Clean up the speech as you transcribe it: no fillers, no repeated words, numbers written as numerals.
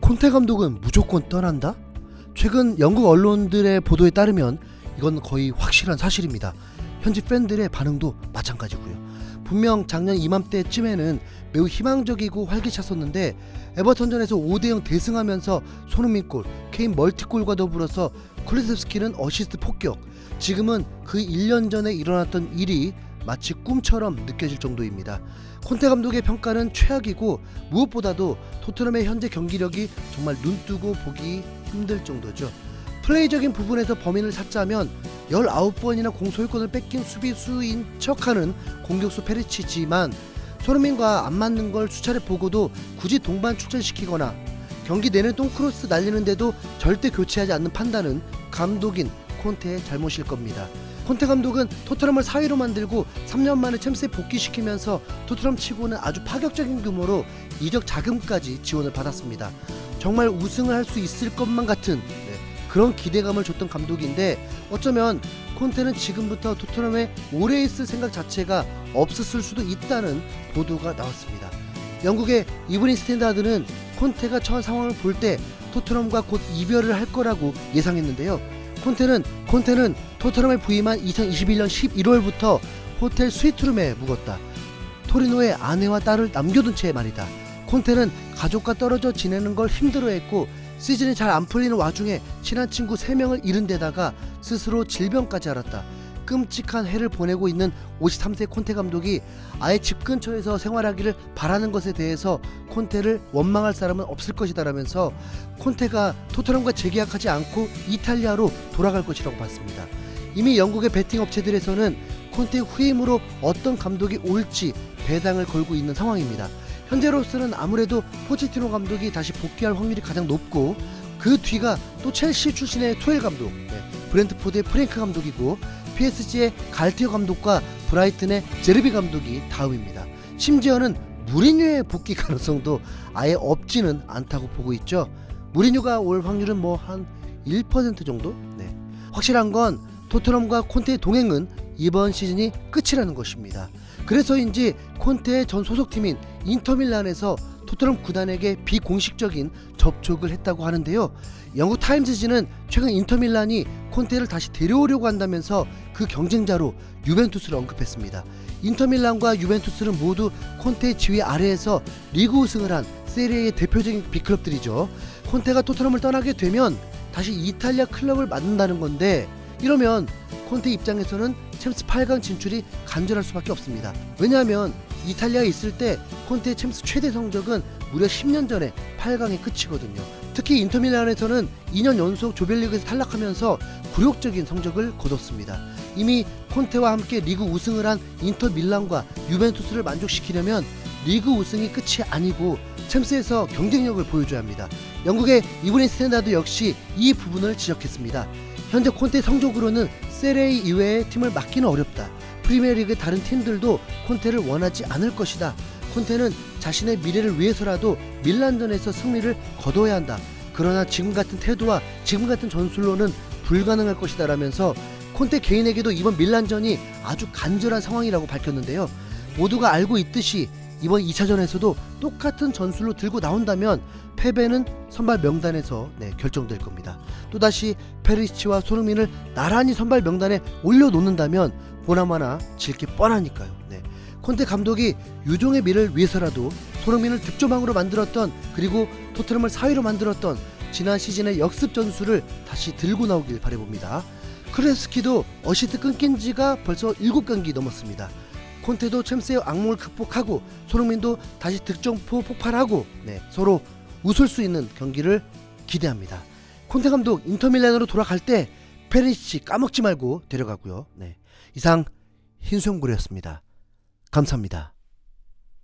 콘테 감독은 무조건 떠난다? 최근 영국 언론들의 보도에 따르면 이건 거의 확실한 사실입니다. 현지 팬들의 반응도 마찬가지고요. 분명 작년 이맘때쯤에는 매우 희망적이고 활기찼었는데 에버턴전에서 5대0 대승하면서 손흥민 골, 케인 멀티골과 더불어서 쿨루세프스키는 어시스트 폭격, 지금은 그 1년 전에 일어났던 일이 마치 꿈처럼 느껴질 정도입니다. 콘테 감독의 평가는 최악이고 무엇보다도 토트넘의 현재 경기력이 정말 눈뜨고 보기 힘들 정도죠. 플레이적인 부분에서 범인을 찾자면 19번이나 공소유권을 뺏긴 수비수인 척하는 공격수 페리치지만 손흥민과 안 맞는 걸 수차례 보고도 굳이 동반 출전시키거나 경기 내내 똥크로스 날리는데도 절대 교체하지 않는 판단은 감독인 콘테의 잘못일 겁니다. 콘테 감독은 토트넘을 4위로 만들고 3년 만에 챔스에 복귀시키면서 토트넘 치고는 아주 파격적인 규모로 이적 자금까지 지원을 받았습니다. 정말 우승을 할 수 있을 것만 같은 그런 기대감을 줬던 감독인데 어쩌면 콘테는 지금부터 토트넘에 오래 있을 생각 자체가 없었을 수도 있다는 보도가 나왔습니다. 영국의 이브닝 스탠다드는 콘테가 처한 상황을 볼 때 토트넘과 곧 이별을 할 거라고 예상했는데요. 콘테는 토트넘에 부임한 2021년 11월부터 호텔 스위트룸에 묵었다. 토리노에 아내와 딸을 남겨둔 채 말이다. 콘테는 가족과 떨어져 지내는 걸 힘들어했고 시즌이 잘 안 풀리는 와중에 친한 친구 3명을 잃은 데다가 스스로 질병까지 앓았다. 끔찍한 해를 보내고 있는 53세 콘테 감독이 아예 집 근처에서 생활하기를 바라는 것에 대해서 콘테를 원망할 사람은 없을 것이다 라면서 콘테가 토트넘과 재계약하지 않고 이탈리아로 돌아갈 것이라고 봤습니다. 이미 영국의 베팅 업체들에서는 콘테 후임으로 어떤 감독이 올지 배당을 걸고 있는 상황입니다. 현재로서는 아무래도 포체티노 감독이 다시 복귀할 확률이 가장 높고 그 뒤가 또 첼시 출신의 투엘 감독, 브렌트포드의 프랭크 감독이고 PSG의 갈티어 감독과 브라이튼의 제르비 감독이 다음입니다. 심지어는 무리뉴의 복귀 가능성도 아예 없지는 않다고 보고 있죠. 무리뉴가 올 확률은 한 1% 정도? 확실한 건 토트넘과 콘테의 동행은 이번 시즌이 끝이라는 것입니다. 그래서인지 콘테의 전 소속팀인 인터밀란에서 토트넘 구단에게 비공식적인 접촉을 했다고 하는데요. 영국 타임즈지는 최근 인터밀란이 콘테를 다시 데려오려고 한다면서 그 경쟁자로 유벤투스를 언급했습니다. 인터밀란과 유벤투스는 모두 콘테의 지휘 아래에서 리그 우승을 한 세리에의 대표적인 빅클럽들이죠. 콘테가 토트넘을 떠나게 되면 다시 이탈리아 클럽을 만든다는 건데 이러면 콘테 입장에서는 챔스 8강 진출이 간절할 수밖에 없습니다. 왜냐하면 이탈리아에 있을 때 콘테의 챔스 최대 성적은 무려 10년 전에 8강이 끝이거든요. 특히 인터밀란에서는 2년 연속 조별리그에서 탈락하면서 굴욕적인 성적을 거뒀습니다. 이미 콘테와 함께 리그 우승을 한 인터밀란과 유벤투스를 만족시키려면 리그 우승이 끝이 아니고 챔스에서 경쟁력을 보여줘야 합니다. 영국의 이브닝 스탠다드 역시 이 부분을 지적했습니다. 현재 콘테 성적으로는 세레이 이외의 팀을 막기는 어렵다. 프리미어리그 다른 팀들도 콘테를 원하지 않을 것이다. 콘테는 자신의 미래를 위해서라도 밀란전에서 승리를 거둬야 한다. 그러나 지금 같은 태도와 지금 같은 전술로는 불가능할 것이다 라면서 콘테 개인에게도 이번 밀란전이 아주 간절한 상황이라고 밝혔는데요. 모두가 알고 있듯이 이번 2차전에서도 똑같은 전술로 들고 나온다면 패배는 선발 명단에서 결정될 겁니다. 또다시 페리시치와 손흥민을 나란히 선발 명단에 올려놓는다면 보나마나 질 게 뻔하니까요. 콘테 감독이 유종의 미를 위해서라도 손흥민을 득점왕으로 만들었던 그리고 토트넘을 4위로 만들었던 지난 시즌의 역습 전술을 다시 들고 나오길 바라봅니다. 크레스키도 어시스트 끊긴 지가 벌써 7경기 넘었습니다. 콘테도 챔스의 악몽을 극복하고 손흥민도 다시 득점포 폭발하고 서로 웃을 수 있는 경기를 기대합니다. 콘테 감독 인터밀란으로 돌아갈 때 페리시치 까먹지 말고 데려가고요. 이상 흰수염고래였습니다. 감사합니다.